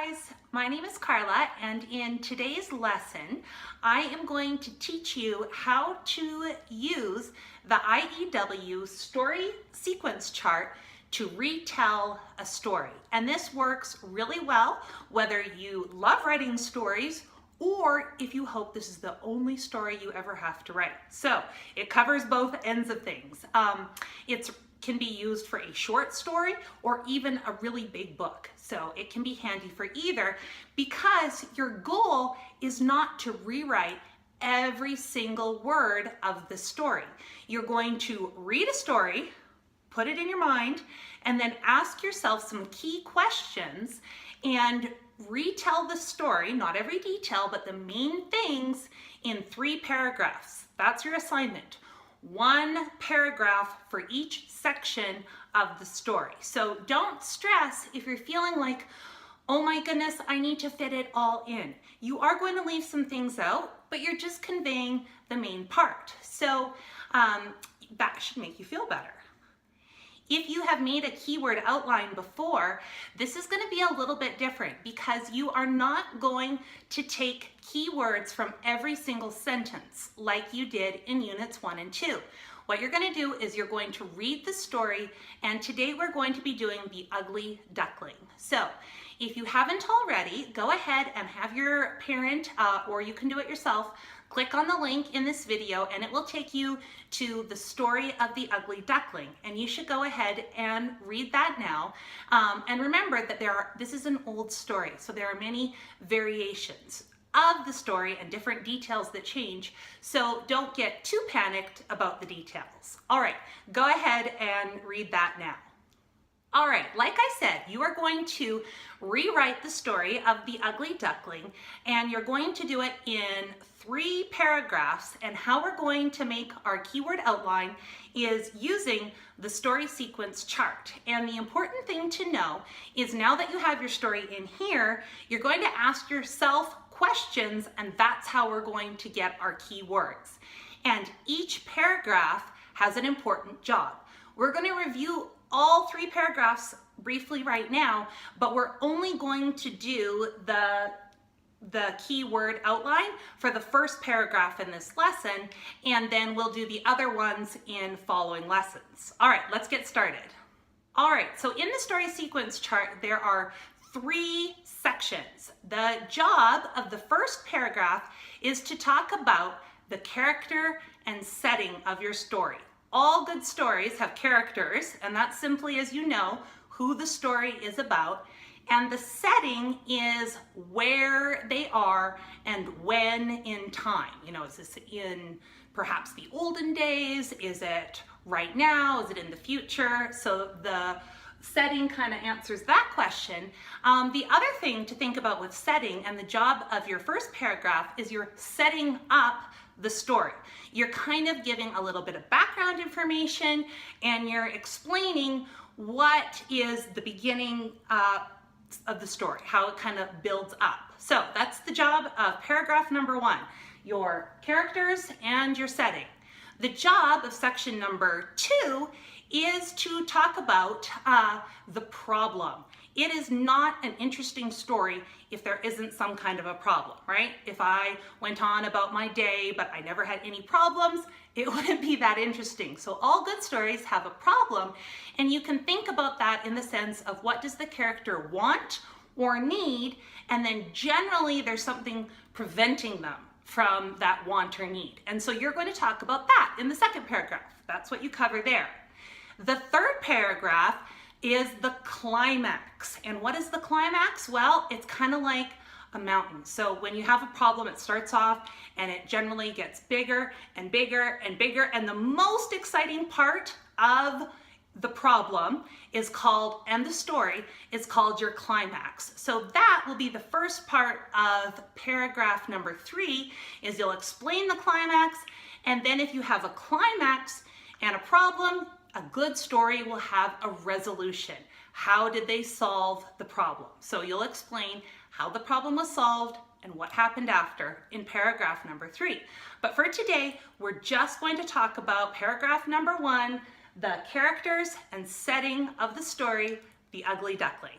guys, my name is Carla, and in today's lesson I am going to teach you how to use the IEW story sequence chart to retell a story. And this works really well whether you love writing stories or if you hope this is the only story you ever have to write. So it covers both ends of things. It can be used for a short story or even a really big book. So it can be handy for either, because your goal is not to rewrite every single word of the story. You're going to read a story, put it in your mind, and then ask yourself some key questions and retell the story, not every detail, but the main things, in 3 paragraphs. That's your assignment. 1 paragraph for each section of the story. So don't stress if you're feeling like, oh my goodness, I need to fit it all in. You are going to leave some things out, but you're just conveying the main part. So that should make you feel better. If you have made a keyword outline before, this is going to be a little bit different, because you are not going to take keywords from every single sentence like you did in Units 1 and 2. What you're going to do is you're going to read the story, and today we're going to be doing the Ugly Duckling. So if you haven't already, go ahead and have your parent, or you can do it yourself, click on the link in this video and it will take you to the story of the Ugly Duckling. And you should go ahead and read that now. And remember that this is an old story, so there are many variations of the story and different details that change. So don't get too panicked about the details. All right, go ahead and read that now. All right, like I said, you are going to rewrite the story of the Ugly Duckling, and you're going to do it in 3 paragraphs. And how we're going to make our keyword outline is using the story sequence chart. And the important thing to know is, now that you have your story in here, you're going to ask yourself questions, and that's how we're going to get our keywords. And each paragraph has an important job. We're going to review all 3 paragraphs briefly right now, but we're only going to do the keyword outline for the first paragraph in this lesson, and then we'll do the other ones in following lessons. All right, let's get started. All right, so in the story sequence chart, there are 3 sections. The job of the first paragraph is to talk about the character and setting of your story. All good stories have characters, and that's simply, as you know, who the story is about. And the setting is where they are and when in time. You know, is this in perhaps the olden days? Is it right now? Is it in the future? So the setting kind of answers that question. The other thing to think about with setting, and the job of your first paragraph, is you're setting up the story. You're kind of giving a little bit of background information, and you're explaining what is the beginning of the story, how it kind of builds up. So that's the job of paragraph number 1, your characters and your setting. The job of section number 2 is to talk about the problem. It is not an interesting story if there isn't some kind of a problem, right? If I went on about my day but I never had any problems, it wouldn't be that interesting. So all good stories have a problem, and you can think about that in the sense of, what does the character want or need, and then generally there's something preventing them from that want or need. And so you're going to talk about that in the second paragraph. That's what you cover there. The third paragraph is the climax. And what is the climax? Well, it's kind of like a mountain. So when you have a problem, it starts off and it generally gets bigger and bigger and bigger. And the most exciting part of the problem is called, and the story is called, your climax. So that will be the first part of paragraph number 3, is you'll explain the climax. And then if you have a climax and a problem, a good story will have a resolution. How did they solve the problem? So you'll explain how the problem was solved and what happened after in paragraph number 3. But for today, we're just going to talk about paragraph number 1, the characters and setting of the story, The Ugly Duckling.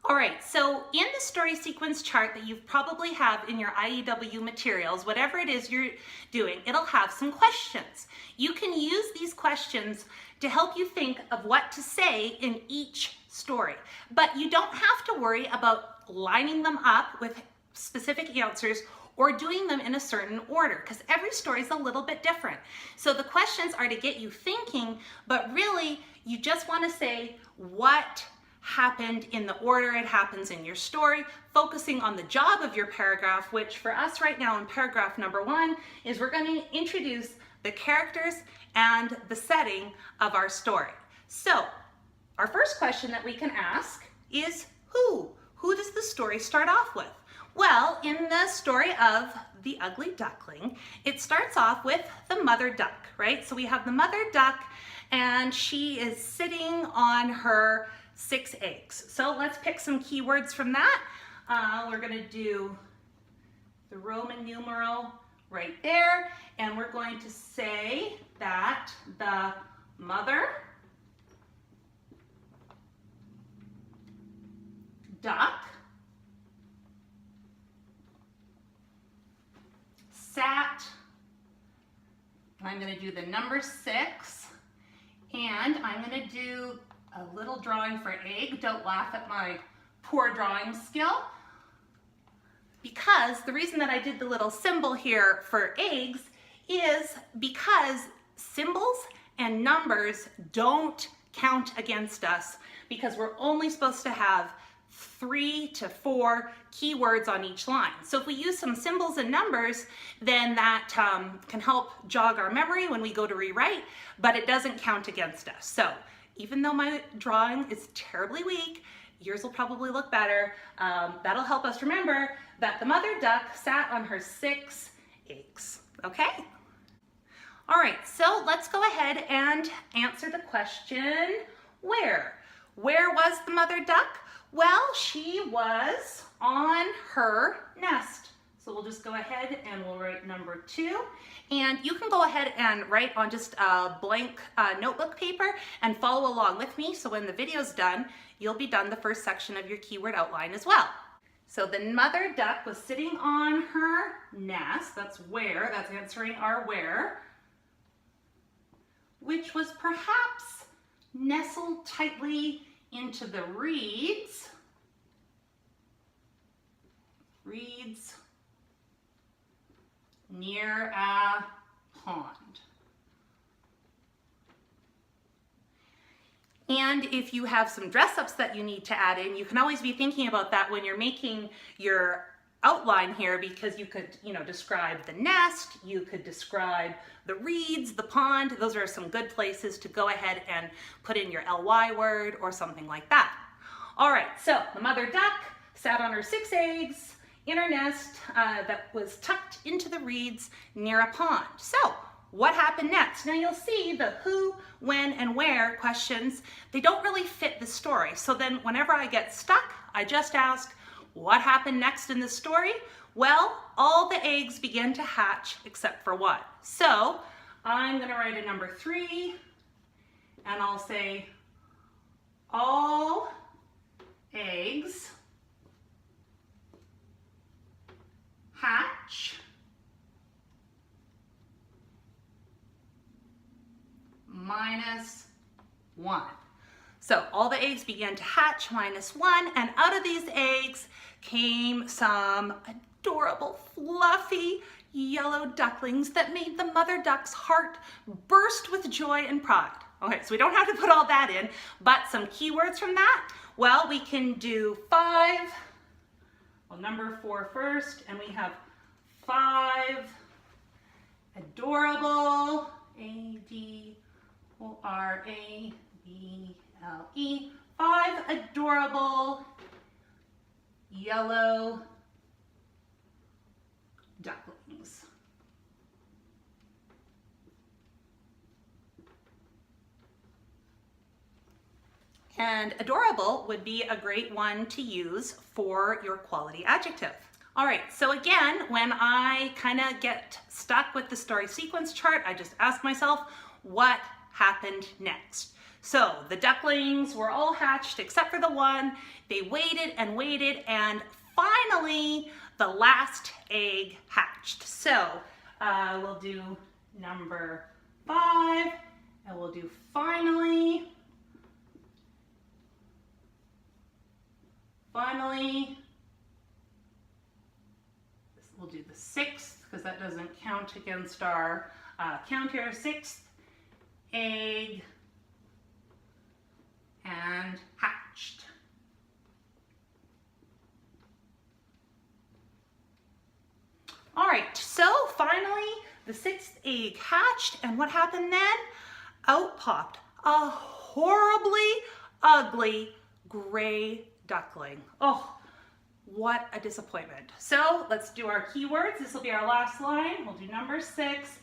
All right, so in the story sequence chart that you probably have in your IEW materials, whatever it is you're doing, it'll have some questions. You can use these questions to help you think of what to say in each story, but you don't have to worry about lining them up with specific answers or doing them in a certain order, because every story is a little bit different. So the questions are to get you thinking, but really you just want to say what happened in the order it happens in your story, focusing on the job of your paragraph, which for us right now in paragraph number 1 is we're going to introduce the characters and the setting of our story. So our first question that we can ask is who? Who does the story start off with? Well, in the story of the Ugly Duckling, it starts off with the mother duck, right? So we have the mother duck and she is sitting on her 6 eggs. So let's pick some keywords from that. We're going to do the Roman numeral right there, and we're going to say that the mother duck sat, I'm going to do the number 6, and I'm going to do a little drawing for egg. Don't laugh at my poor drawing skill. Because the reason that I did the little symbol here for eggs is because symbols and numbers don't count against us, because we're only supposed to have 3 to 4 keywords on each line. So if we use some symbols and numbers, then that can help jog our memory when we go to rewrite, but it doesn't count against us. So even though my drawing is terribly weak, yours will probably look better. That'll help us remember that the mother duck sat on her 6 eggs, okay? All right, so let's go ahead and answer the question, where? Where was the mother duck? Well, she was on her nest. So we'll just go ahead and we'll write number 2. And you can go ahead and write on just a blank notebook paper and follow along with me. So when the video's done, you'll be done the first section of your keyword outline as well. So the mother duck was sitting on her nest. That's where, that's answering our where, which was perhaps nestled tightly into the reeds. Reeds near a pond. And if you have some dress-ups that you need to add in, you can always be thinking about that when you're making your outline here, because you could, describe the nest, you could describe the reeds, the pond. Those are some good places to go ahead and put in your ly word or something like that. All right, so the mother duck sat on her 6 eggs in her nest that was tucked into the reeds near a pond. So what happened next? Now you'll see the who, when, and where questions, they don't really fit the story. So then whenever I get stuck, I just ask, what happened next in the story? Well, all the eggs began to hatch except for one. So I'm gonna write a number 3, and I'll say all eggs hatch minus 1. So all the eggs began to hatch minus 1, and out of these eggs came some adorable, fluffy yellow ducklings that made the mother duck's heart burst with joy and pride. Okay, so we don't have to put all that in, but some keywords from that. Well, we can do 5. Well, number 4 first, and we have 5 adorable, A-D-O-R-A-B-L-E, 5 adorable yellow ducklings. And adorable would be a great one to use for your quality adjective. All right, so again, when I kind of get stuck with the story sequence chart, I just ask myself, what happened next? So the ducklings were all hatched except for the one. They waited and waited, and finally the last egg hatched. So we'll do number 5, and we'll do finally. We'll do the 6th because that doesn't count against our count here. 6th egg and hatched. All right, so finally the 6th egg hatched, and what happened then? Out popped a horribly ugly gray duckling. Oh, what a disappointment. So let's do our keywords. This will be our last line. We'll do number 6.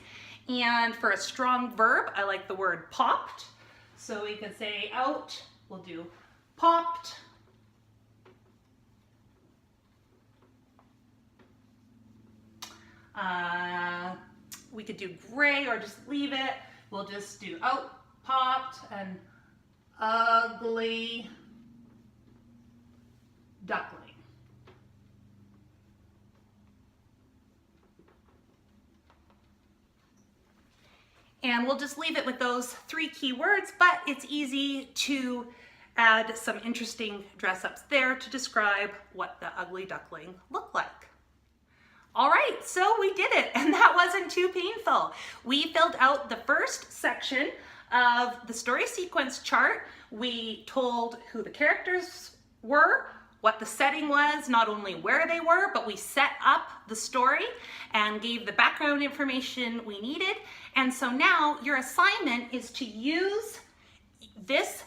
And for a strong verb, I like the word popped. So we could say out, we'll do popped. We could do gray or just leave it. We'll just do out, popped, and ugly duckling. And we'll just leave it with those 3 key words, but it's easy to add some interesting dress-ups there to describe what the ugly duckling looked like. All right, so we did it, and that wasn't too painful. We filled out the first section of the story sequence chart. We told who the characters were, what the setting was, not only where they were, but we set up the story and gave the background information we needed. And so now your assignment is to use this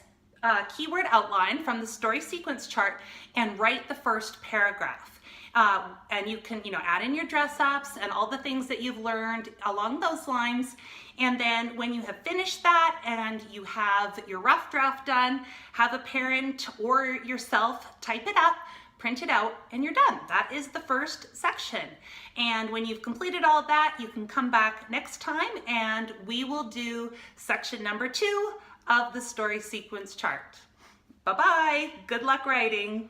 keyword outline from the story sequence chart and write the first paragraph. And you can, add in your dress ups and all the things that you've learned along those lines. And then when you have finished that and you have your rough draft done, have a parent or yourself type it up, print it out, and you're done. That is the first section. And when you've completed all of that, you can come back next time and we will do section number 2 of the story sequence chart. Bye-bye. Good luck writing.